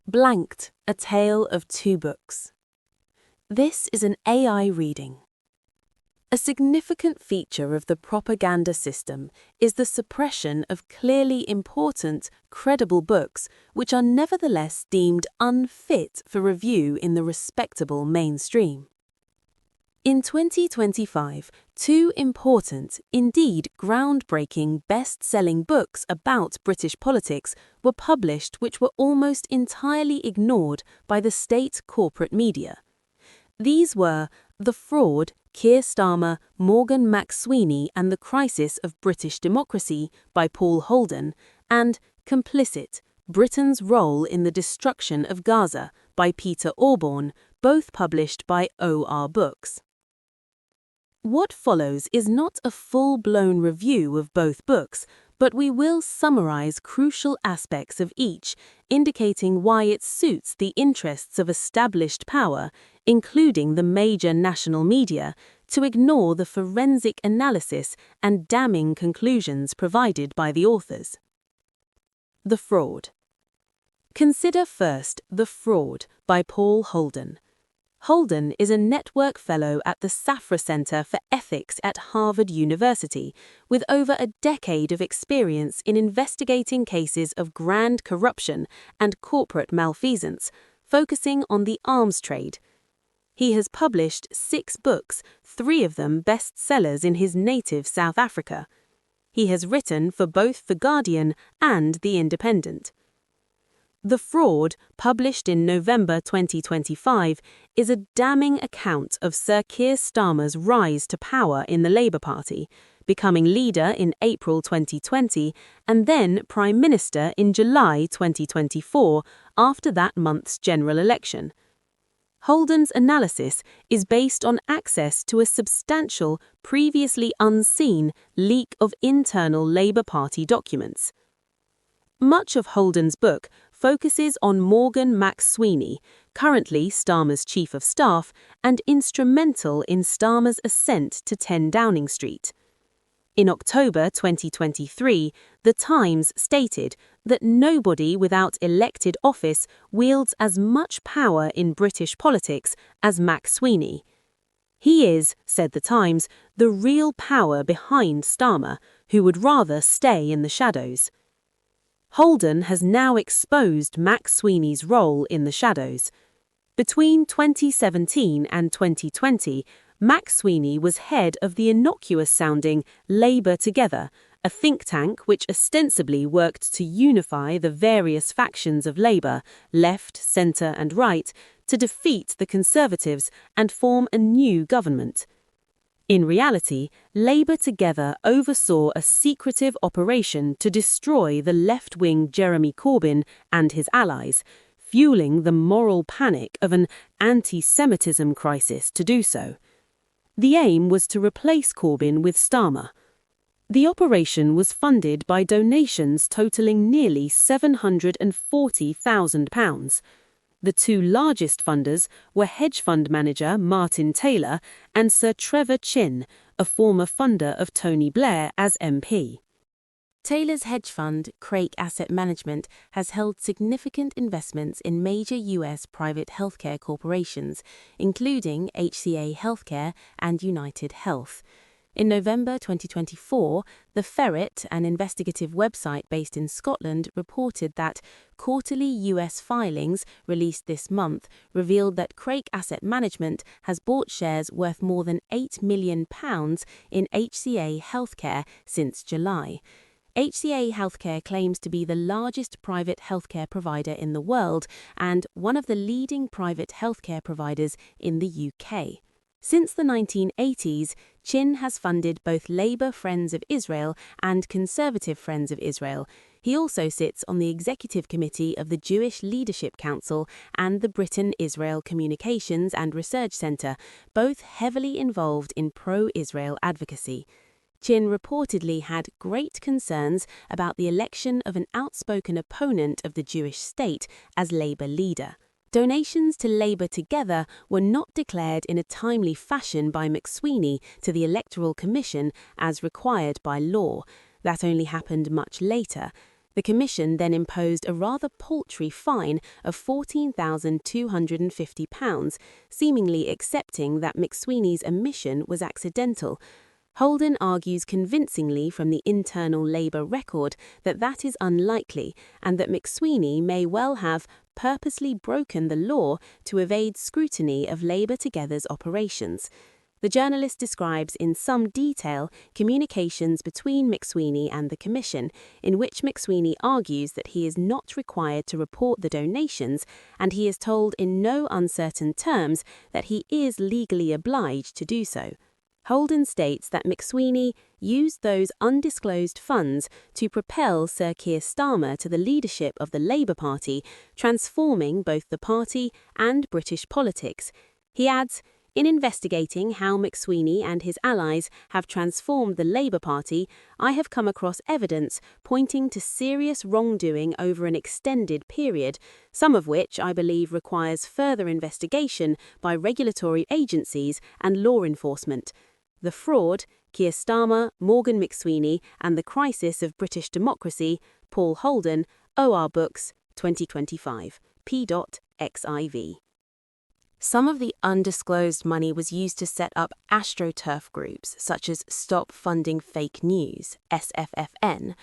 Blanked, A Tale of Two Books. This is an AI reading. A significant feature of the propaganda system is the suppression of clearly important, credible books which are nevertheless deemed unfit for review in the respectable mainstream. In 2025, two important, indeed groundbreaking best-selling books about British politics were published which were almost entirely ignored by the state corporate media. These were The Fraud, Keir Starmer, Morgan McSweeney and the Crisis of British Democracy by Paul Holden, and Complicit, Britain's Role in the Destruction of Gaza by Peter Orborn, both published by OR Books. What follows is not a full-blown review of both books, but we will summarize crucial aspects of each, indicating why it suits the interests of established power, including the major national media, to ignore the forensic analysis and damning conclusions provided by the authors. The Fraud. Consider first The Fraud by Paul Holden. Holden is a network fellow at the Safra Centre for Ethics at Harvard University, with over a decade of experience in investigating cases of grand corruption and corporate malfeasance, focusing on the arms trade. He has published 6 books, 3 of them bestsellers in his native South Africa. He has written for both The Guardian and The Independent. The Fraud, published in November 2025, is a damning account of Sir Keir Starmer's rise to power in the Labour Party, becoming leader in April 2020 and then Prime Minister in July 2024 after that month's general election. Holden's analysis is based on access to a substantial, previously unseen leak of internal Labour Party documents. Much of Holden's book focuses on Morgan McSweeney, currently Starmer's Chief of Staff and instrumental in Starmer's ascent to 10 Downing Street. In October 2023, The Times stated that nobody without elected office wields as much power in British politics as McSweeney. He is, said The Times, the real power behind Starmer, who would rather stay in the shadows. Holden has now exposed McSweeney's role in the shadows. Between 2017 and 2020, McSweeney was head of the innocuous-sounding Labour Together, a think tank which ostensibly worked to unify the various factions of Labour, left, centre and right, to defeat the Conservatives and form a new government. In reality, Labour Together oversaw a secretive operation to destroy the left-wing Jeremy Corbyn and his allies, fueling the moral panic of an anti-Semitism crisis to do so. The aim was to replace Corbyn with Starmer. The operation was funded by donations totalling nearly £740,000. The two largest funders were hedge fund manager Martin Taylor and Sir Trevor Chin, a former funder of Tony Blair as MP. Taylor's hedge fund, Craig Asset Management, has held significant investments in major US private healthcare corporations, including HCA Healthcare and United Health. In November 2024, The Ferret, an investigative website based in Scotland, reported that quarterly US filings released this month revealed that Craig Asset Management has bought shares worth more than £8 million in HCA Healthcare since July. HCA Healthcare claims to be the largest private healthcare provider in the world and one of the leading private healthcare providers in the UK. Since the 1980s, Chin has funded both Labour Friends of Israel and Conservative Friends of Israel. He also sits on the executive committee of the Jewish Leadership Council and the Britain-Israel Communications and Research Centre, both heavily involved in pro-Israel advocacy. Chin reportedly had great concerns about the election of an outspoken opponent of the Jewish state as Labour leader. Donations to Labour Together were not declared in a timely fashion by McSweeney to the Electoral Commission as required by law. That only happened much later. The Commission then imposed a rather paltry fine of £14,250, seemingly accepting that McSweeney's omission was accidental. Holden argues convincingly from the internal Labour record that that is unlikely and that McSweeney may well have purposely broken the law to evade scrutiny of Labour Together's operations. The journalist describes in some detail communications between McSweeney and the Commission, in which McSweeney argues that he is not required to report the donations, and he is told in no uncertain terms that he is legally obliged to do so. Holden states that McSweeney used those undisclosed funds to propel Sir Keir Starmer to the leadership of the Labour Party, transforming both the party and British politics. He adds, "In investigating how McSweeney and his allies have transformed the Labour Party, I have come across evidence pointing to serious wrongdoing over an extended period, some of which I believe requires further investigation by regulatory agencies and law enforcement. The Fraud, Keir Starmer, Morgan McSweeney, and the Crisis of British Democracy, Paul Holden, OR Books, 2025, p.xiv. Some of the undisclosed money was used to set up AstroTurf groups, such as Stop Funding Fake News, SFFN.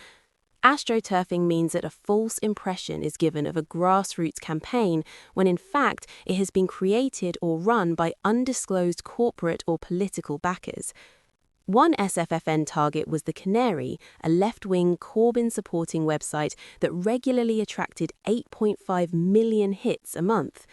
AstroTurfing means that a false impression is given of a grassroots campaign when in fact it has been created or run by undisclosed corporate or political backers. One SFFN target was The Canary, a left-wing Corbyn-supporting website that regularly attracted 8.5 million hits a month.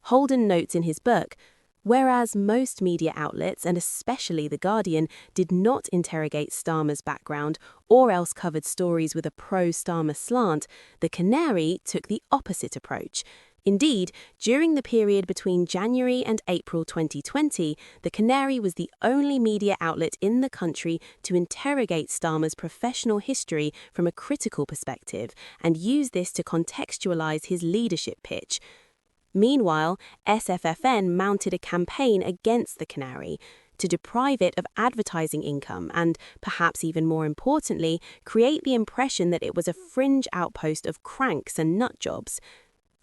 Holden notes in his book, whereas most media outlets, and especially The Guardian, did not interrogate Starmer's background or else covered stories with a pro-Starmer slant, The Canary took the opposite approach. Indeed, during the period between January and April 2020, The Canary was the only media outlet in the country to interrogate Starmer's professional history from a critical perspective and use this to contextualize his leadership pitch. Meanwhile, SFFN mounted a campaign against The Canary to deprive it of advertising income and, perhaps even more importantly, create the impression that it was a fringe outpost of cranks and nutjobs.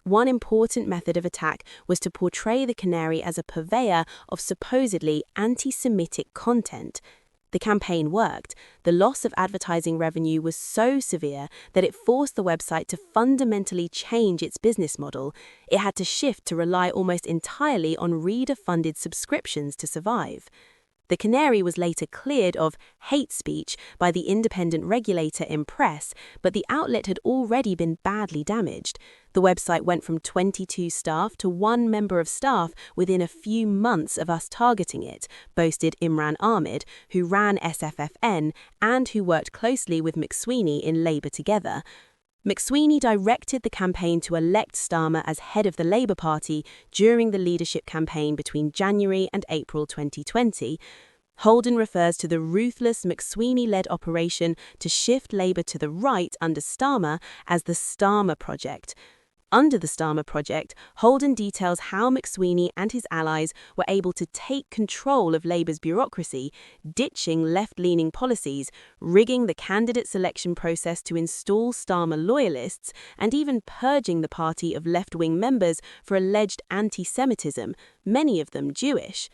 One important method of attack was to portray The Canary as a purveyor of supposedly anti-Semitic content. The campaign worked. The loss of advertising revenue was so severe that it forced the website to fundamentally change its business model. It had to shift to rely almost entirely on reader-funded subscriptions to survive. The Canary was later cleared of hate speech by the independent regulator Impress, but the outlet had already been badly damaged. The website went from 22 staff to 1 member of staff within a few months of us targeting it, boasted Imran Ahmed, who ran SFFN and who worked closely with McSweeney in Labour Together. McSweeney directed the campaign to elect Starmer as head of the Labour Party during the leadership campaign between January and April 2020. Holden refers to the ruthless McSweeney-led operation to shift Labour to the right under Starmer as the Starmer Project. Under the Starmer Project, Holden details how McSweeney and his allies were able to take control of Labour's bureaucracy, ditching left-leaning policies, rigging the candidate selection process to install Starmer loyalists, and even purging the party of left-wing members for alleged anti-Semitism, many of them Jewish.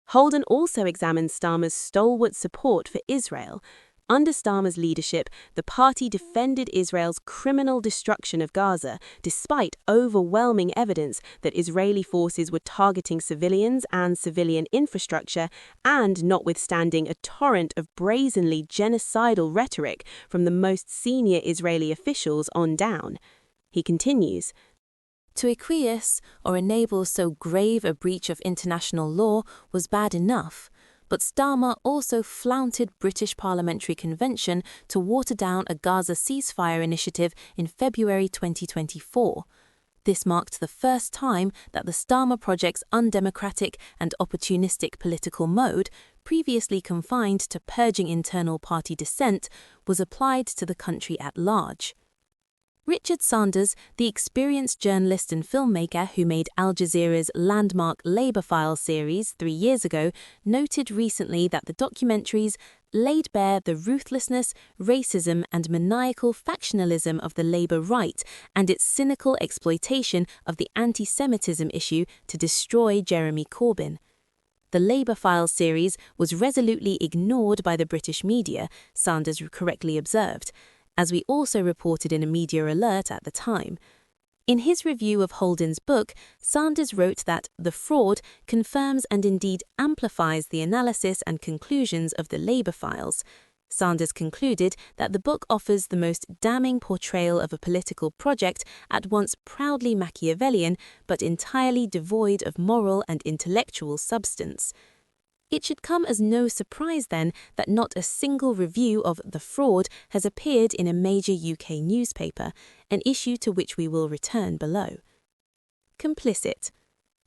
Holden also examines Starmer's stalwart support for Israel. Under Starmer's leadership, the party defended Israel's criminal destruction of Gaza, despite overwhelming evidence that Israeli forces were targeting civilians and civilian infrastructure, and notwithstanding a torrent of brazenly genocidal rhetoric from the most senior Israeli officials on down. He continues, "To acquiesce or enable so grave a breach of international law was bad enough. But Starmer also flaunted British parliamentary convention to water down a Gaza ceasefire initiative in February 2024. This marked the first time that the Starmer Project's undemocratic and opportunistic political mode, previously confined to purging internal party dissent, was applied to the country at large." Richard Sanders, the experienced journalist and filmmaker who made Al Jazeera's landmark Labour Files series 3 years ago, noted recently that the documentaries laid bare the ruthlessness, racism, and maniacal factionalism of the Labour right and its cynical exploitation of the anti-Semitism issue to destroy Jeremy Corbyn. The Labour Files series was resolutely ignored by the British media, Sanders correctly observed, as we also reported in a media alert at the time. In his review of Holden's book, Sanders wrote that the fraud confirms and indeed amplifies the analysis and conclusions of the Labour Files. Sanders concluded that the book offers the most damning portrayal of a political project at once proudly Machiavellian but entirely devoid of moral and intellectual substance. It should come as no surprise, then, that not a single review of The Fraud has appeared in a major UK newspaper, an issue to which we will return below. Complicit.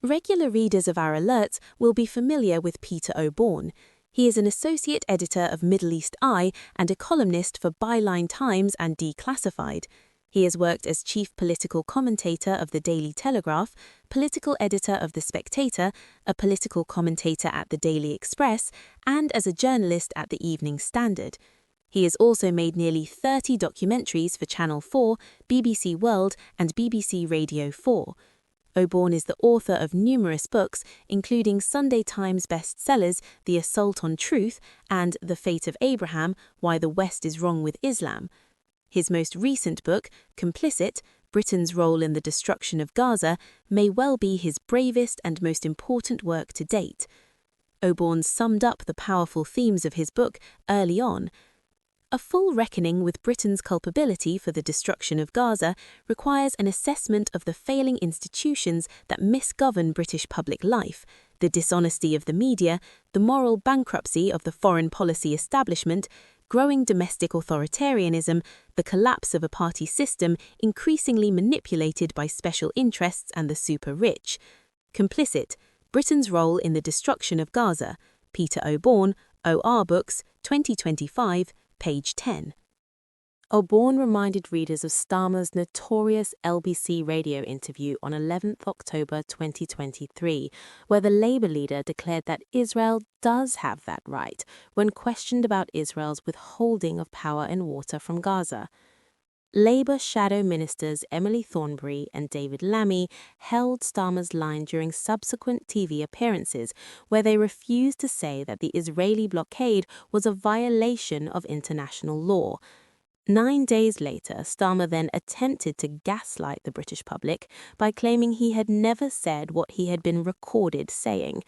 Regular readers of our alerts will be familiar with Peter O'Bourne. He is an associate editor of Middle East Eye and a columnist for Byline Times and Declassified. He has worked as chief political commentator of the Daily Telegraph, political editor of The Spectator, a political commentator at the Daily Express, and as a journalist at the Evening Standard. He has also made nearly 30 documentaries for Channel 4, BBC World, and BBC Radio 4. O'Bourne is the author of numerous books, including Sunday Times bestsellers The Assault on Truth and The Fate of Abraham, Why the West is Wrong with Islam. His most recent book, Complicit, Britain's Role in the Destruction of Gaza, may well be his bravest and most important work to date. O'Bourne summed up the powerful themes of his book early on. A full reckoning with Britain's culpability for the destruction of Gaza requires an assessment of the failing institutions that misgovern British public life, the dishonesty of the media, the moral bankruptcy of the foreign policy establishment, growing domestic authoritarianism, the collapse of a party system increasingly manipulated by special interests and the super-rich. Complicit, Britain's Role in the Destruction of Gaza, Peter O'Bourne, OR Books, 2025, page 10. O'Bourne reminded readers of Starmer's notorious LBC radio interview on 11th October 2023, where the Labour leader declared that Israel does have that right when questioned about Israel's withholding of power and water from Gaza. Labour shadow ministers Emily Thornberry and David Lammy held Starmer's line during subsequent TV appearances, where they refused to say that the Israeli blockade was a violation of international law. 9 days later, Starmer then attempted to gaslight the British public by claiming he had never said what he had been recorded saying.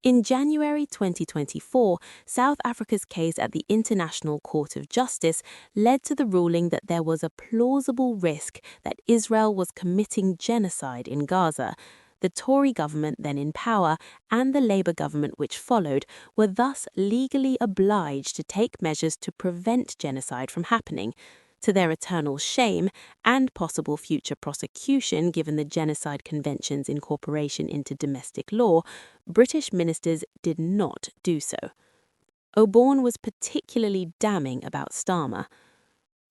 In January 2024, South Africa's case at the International Court of Justice led to the ruling that there was a plausible risk that Israel was committing genocide in Gaza. The Tory government then in power and the Labour government which followed were thus legally obliged to take measures to prevent genocide from happening. To their eternal shame and possible future prosecution given the Genocide Convention's incorporation into domestic law, British ministers did not do so. O'Bourne was particularly damning about Starmer.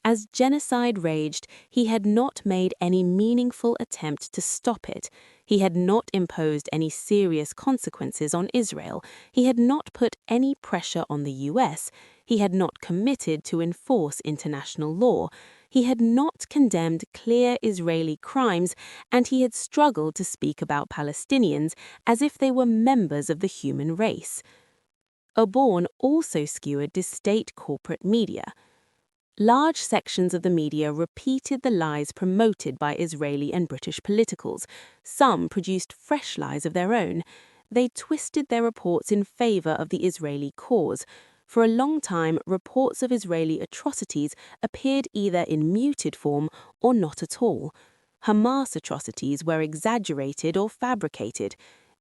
As genocide raged, he had not made any meaningful attempt to stop it. He had not imposed any serious consequences on Israel. He had not put any pressure on the US. He had not committed to enforce international law. He had not condemned clear Israeli crimes, and he had struggled to speak about Palestinians as if they were members of the human race. O'Bourne also skewered the state corporate media. Large sections of the media repeated the lies promoted by Israeli and British politicals. Some produced fresh lies of their own. They twisted their reports in favour of the Israeli cause. For a long time, reports of Israeli atrocities appeared either in muted form or not at all. Hamas atrocities were exaggerated or fabricated.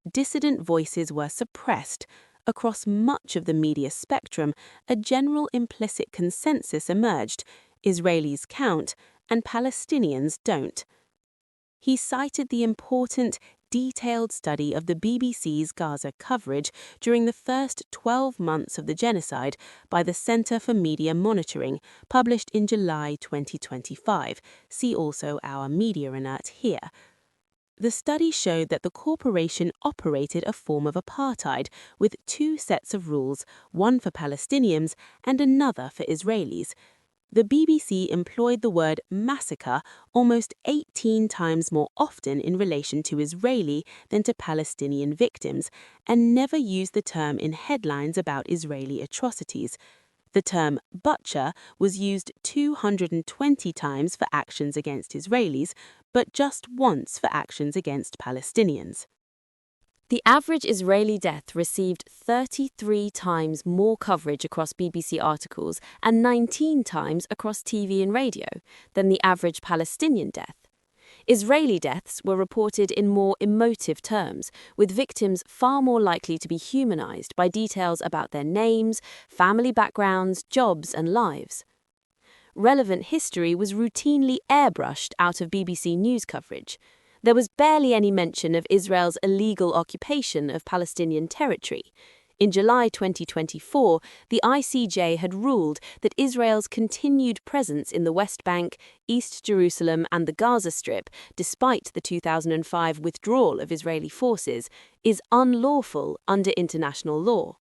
Dissident voices were suppressed. Across much of the media spectrum, a general implicit consensus emerged: Israelis count and Palestinians don't. He cited the important, detailed study of the BBC's Gaza coverage during the first 12 months of the genocide by the Centre for Media Monitoring, published in July 2025. See also our media alert here. the study showed that the corporation operated a form of apartheid with two sets of rules, one for Palestinians and another for Israelis. The BBC employed the word massacre almost 18 times more often in relation to Israeli than to Palestinian victims, and never used the term in headlines about Israeli atrocities. The term butcher was used 220 times for actions against Israelis, but just once for actions against Palestinians. The average Israeli death received 33 times more coverage across BBC articles and 19 times across TV and radio than the average Palestinian death. Israeli deaths were reported in more emotive terms, with victims far more likely to be humanized by details about their names, family backgrounds, jobs, and lives. Relevant history was routinely airbrushed out of BBC news coverage. There was barely any mention of Israel's illegal occupation of Palestinian territory. In July 2024, the ICJ had ruled that Israel's continued presence in the West Bank, East Jerusalem, and the Gaza Strip, despite the 2005 withdrawal of Israeli forces, is unlawful under international law.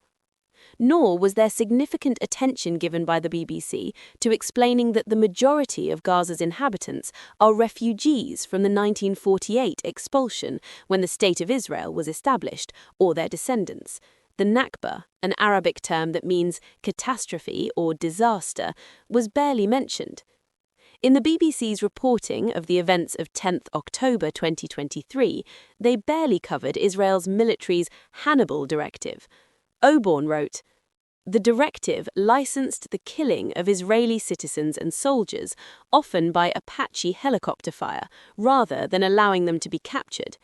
Nor was there significant attention given by the BBC to explaining that the majority of Gaza's inhabitants are refugees from the 1948 expulsion, when the State of Israel was established, or their descendants. The Nakba, an Arabic term that means catastrophe or disaster, was barely mentioned. In the BBC's reporting of the events of 10th October 2023, they barely covered Israel's military's Hannibal Directive. Oborn wrote, "The directive licensed the killing of Israeli citizens and soldiers, often by Apache helicopter fire, rather than allowing them to be captured.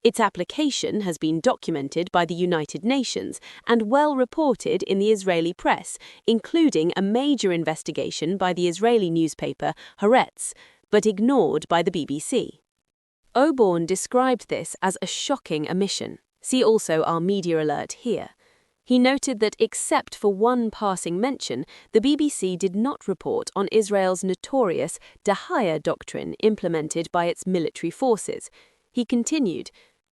Its application has been documented by the United Nations and well reported in the Israeli press, including a major investigation by the Israeli newspaper Haaretz, but ignored by the BBC." Oborn described this as a shocking omission. See also our media alert here. He noted that except for one passing mention, the BBC did not report on Israel's notorious Dahaya doctrine implemented by its military forces. He continued,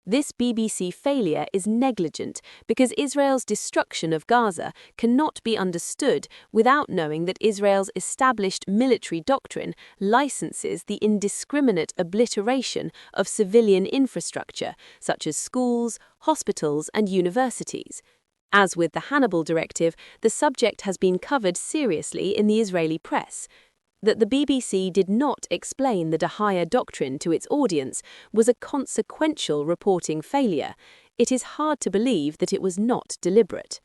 "This BBC failure is negligent because Israel's destruction of Gaza cannot be understood without knowing that Israel's established military doctrine licenses the indiscriminate obliteration of civilian infrastructure, such as schools, hospitals, and universities. As with the Hannibal Directive, the subject has been covered seriously in the Israeli press. That the BBC did not explain the Dahaya doctrine to its audience was a consequential reporting failure. It is hard to believe that it was not deliberate."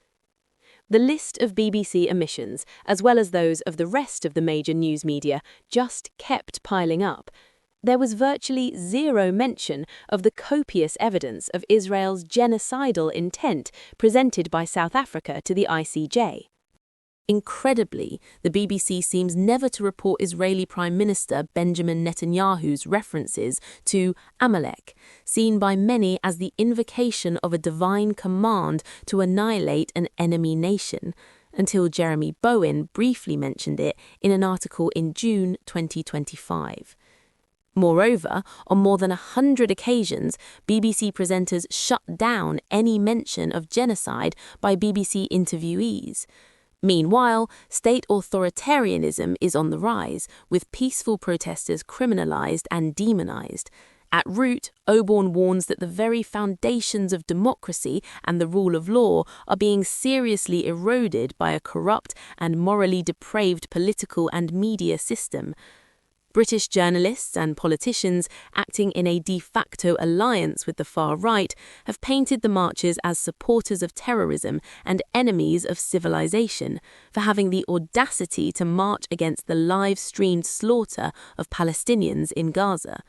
The list of BBC omissions, as well as those of the rest of the major news media, just kept piling up. There was virtually zero mention of the copious evidence of Israel's genocidal intent presented by South Africa to the ICJ. Incredibly, the BBC seems never to report Israeli Prime Minister Benjamin Netanyahu's references to Amalek, seen by many as the invocation of a divine command to annihilate an enemy nation, until Jeremy Bowen briefly mentioned it in an article in June 2025. Moreover, on more than 100 occasions, BBC presenters shut down any mention of genocide by BBC interviewees. Meanwhile, state authoritarianism is on the rise, with peaceful protesters criminalized and demonized. At root, Oborn warns that the very foundations of democracy and the rule of law are being seriously eroded by a corrupt and morally depraved political and media system. British journalists and politicians, acting in a de facto alliance with the far right, have painted the marchers as supporters of terrorism and enemies of civilization for having the audacity to march against the live-streamed slaughter of Palestinians in Gaza.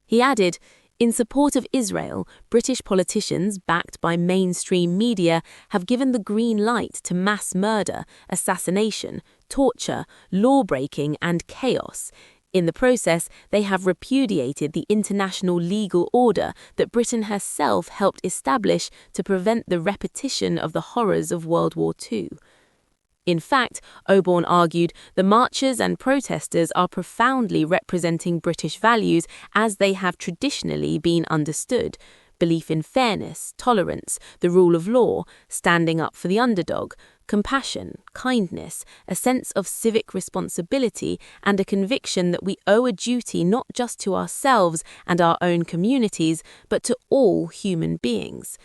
He added, "In support of Israel, British politicians, backed by mainstream media, have given the green light to mass murder, assassination, torture, law-breaking, and chaos. In the process, they have repudiated the international legal order that Britain herself helped establish to prevent the repetition of the horrors of World War II." In fact, Oborn argued the marchers and protesters are profoundly representing British values as they have traditionally been understood: belief in fairness, tolerance, the rule of law, standing up for the underdog, compassion, kindness, a sense of civic responsibility, and a conviction that we owe a duty not just to ourselves and our own communities, but to all human beings.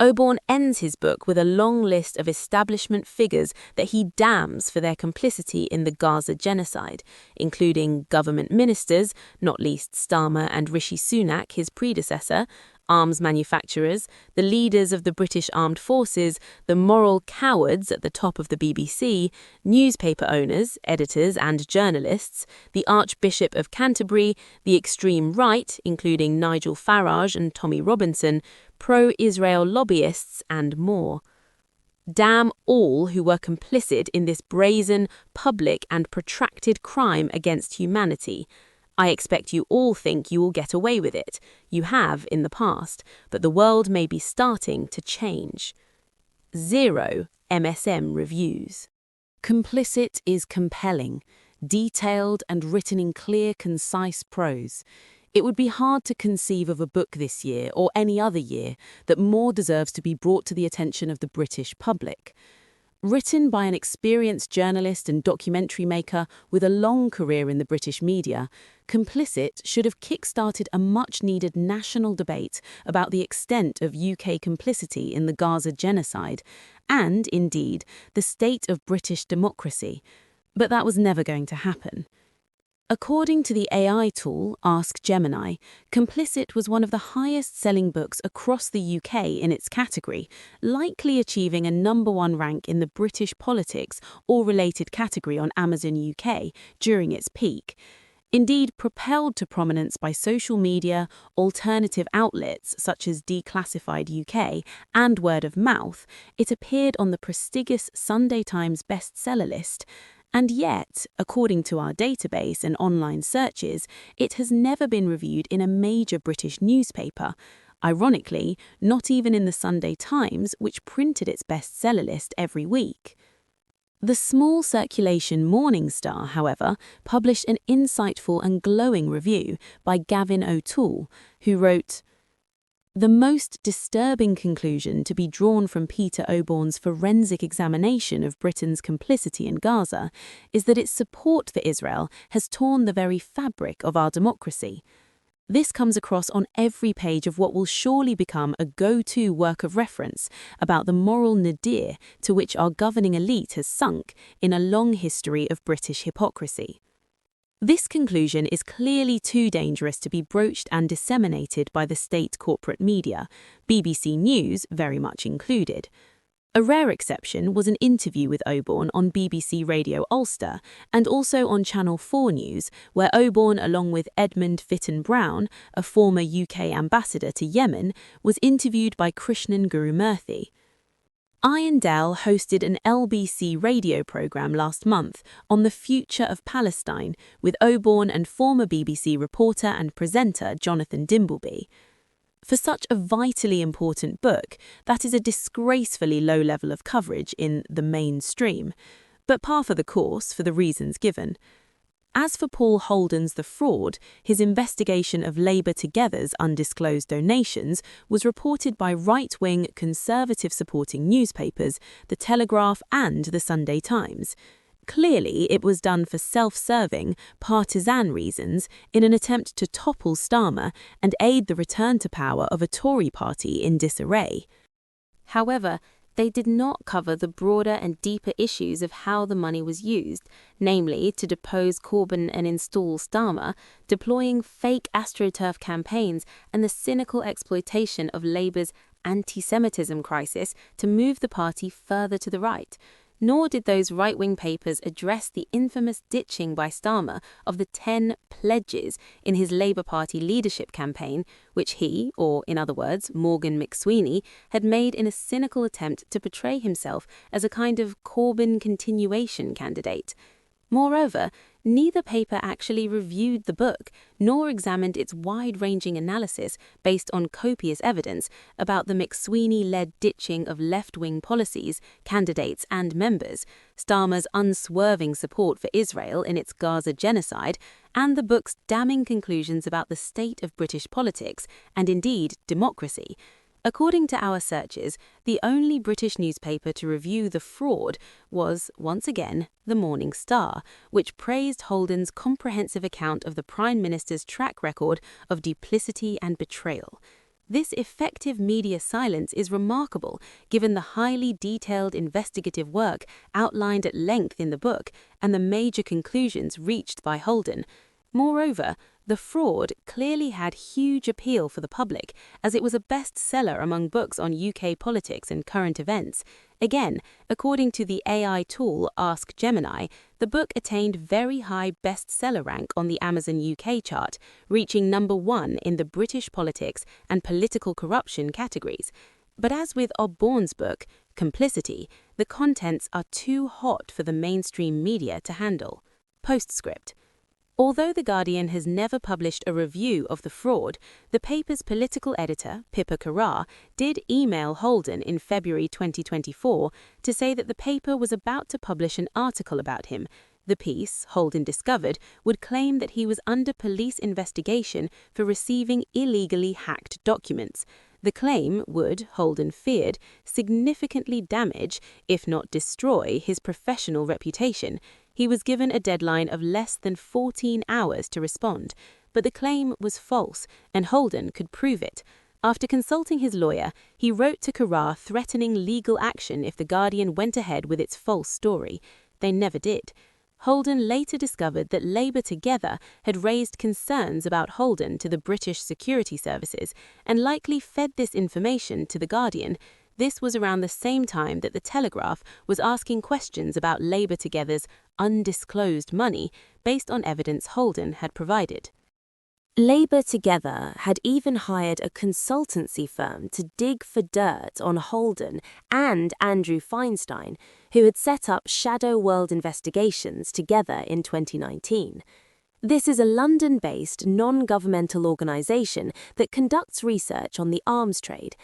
Oborn ends his book with a long list of establishment figures that he damns for their complicity in the Gaza genocide, including government ministers, not least Starmer and Rishi Sunak, his predecessor, arms manufacturers, the leaders of the British Armed Forces, the moral cowards at the top of the BBC, newspaper owners, editors and journalists, the Archbishop of Canterbury, the extreme right, including Nigel Farage and Tommy Robinson, pro-Israel lobbyists and more. Damn all who were complicit in this brazen, public and protracted crime against humanity. I expect you all think you will get away with it. You have in the past, but the world may be starting to change. 0 MSM reviews. Complicit is compelling, detailed and written in clear, concise prose. It would be hard to conceive of a book this year, or any other year, that more deserves to be brought to the attention of the British public. Written by an experienced journalist and documentary maker with a long career in the British media, Complicit should have kick-started a much-needed national debate about the extent of UK complicity in the Gaza genocide, and, indeed, the state of British democracy. But that was never going to happen. According to the AI tool Ask Gemini, Complicit was one of the highest-selling books across the UK in its category, likely achieving a #1 rank in the British politics or related category on Amazon UK during its peak. Indeed, propelled to prominence by social media, alternative outlets such as Declassified UK, and word of mouth, it appeared on the prestigious Sunday Times bestseller list. And yet, according to our database and online searches, it has never been reviewed in a major British newspaper. Ironically, not even in the Sunday Times, which printed its bestseller list every week. The small circulation Morning Star, however, published an insightful and glowing review by Gavin O'Toole, who wrote, "The most disturbing conclusion to be drawn from Peter Oborn's forensic examination of Britain's complicity in Gaza is that its support for Israel has torn the very fabric of our democracy. This comes across on every page of what will surely become a go-to work of reference about the moral nadir to which our governing elite has sunk in a long history of British hypocrisy. This conclusion is clearly too dangerous to be broached and disseminated by the state corporate media, BBC News very much included. A rare exception was an interview with Oborn on BBC Radio Ulster and also on Channel 4 News, where Oborn, along with Edmund Fitton-Brown, a former UK ambassador to Yemen, was interviewed by Krishnan Gurumurthy. Ian Dell hosted an LBC radio programme last month on the future of Palestine with Oborn and former BBC reporter and presenter Jonathan Dimbleby. For such a vitally important book, that is a disgracefully low level of coverage in the mainstream, but par for the course for the reasons given. As for Paul Holden's The Fraud, his investigation of Labour Together's undisclosed donations was reported by right-wing, Conservative-supporting newspapers, The Telegraph and The Sunday Times. Clearly, it was done for self-serving, partisan reasons in an attempt to topple Starmer and aid the return to power of a Tory party in disarray. However, they did not cover the broader and deeper issues of how the money was used, namely to depose Corbyn and install Starmer, deploying fake AstroTurf campaigns and the cynical exploitation of Labour's anti-Semitism crisis to move the party further to the right. Nor did those right-wing papers address the infamous ditching by Starmer of the 10 pledges in his Labour Party leadership campaign, which he, or in other words, Morgan McSweeney, had made in a cynical attempt to portray himself as a kind of Corbyn continuation candidate. Moreover, Neither paper actually reviewed the book, nor examined its wide-ranging analysis based on copious evidence about the McSweeney-led ditching of left-wing policies, candidates and members, Starmer's unswerving support for Israel in its Gaza genocide, and the book's damning conclusions about the state of British politics, and indeed democracy. According to our searches, the only British newspaper to review the fraud was, once again, the Morning Star, which praised Holden's comprehensive account of the Prime Minister's track record of duplicity and betrayal. This effective media silence is remarkable, given the highly detailed investigative work outlined at length in the book and the major conclusions reached by Holden. Moreover, the fraud clearly had huge appeal for the public, as it was a bestseller among books on UK politics and current events. Again, according to the AI tool Ask Gemini, the book attained very high bestseller rank on the Amazon UK chart, reaching #1 in the British politics and political corruption categories. But as with Osborne's book, Complicity, the contents are too hot for the mainstream media to handle. Postscript. Although The Guardian has never published a review of the fraud, the paper's political editor, Pippa Carrar, did email Holden in February 2024 to say that the paper was about to publish an article about him. The piece, Holden discovered, would claim that he was under police investigation for receiving illegally hacked documents. The claim would, Holden feared, significantly damage, if not destroy, his professional reputation. He was given a deadline of less than 14 hours to respond, but the claim was false, and Holden could prove it. After consulting his lawyer, he wrote to Carrar threatening legal action if The Guardian went ahead with its false story. They never did. Holden later discovered that Labour Together had raised concerns about Holden to the British security services and likely fed this information to The Guardian. This was around the same time that The Telegraph was asking questions about Labour Together's undisclosed money based on evidence Holden had provided. Labour Together had even hired a consultancy firm to dig for dirt on Holden and Andrew Feinstein, who had set up Shadow World Investigations together in 2019. This is a London-based, non-governmental organisation that conducts research on the arms trade.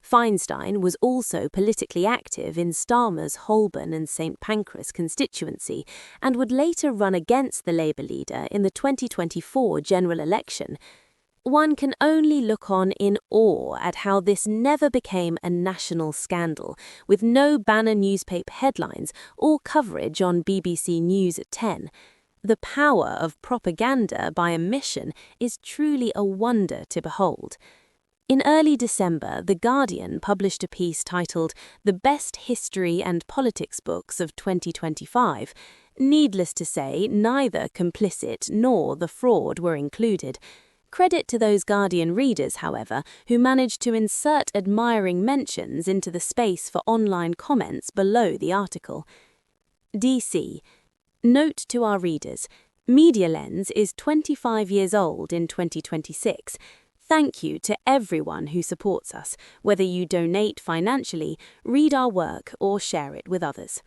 Feinstein was also politically active in Starmer's Holborn and St Pancras constituency and would later run against the Labour leader in the 2024 general election. One can only look on in awe at how this never became a national scandal, with no banner newspaper headlines or coverage on BBC News at 10. The power of propaganda by omission is truly a wonder to behold. In early December, The Guardian published a piece titled The Best History and Politics Books of 2025. Needless to say, neither Complicit nor The Fraud were included. Credit to those Guardian readers, however, who managed to insert admiring mentions into the space for online comments below the article. DC. Note to our readers, Media Lens is 25 years old in 2026. Thank you to everyone who supports us, whether you donate financially, read our work, or share it with others.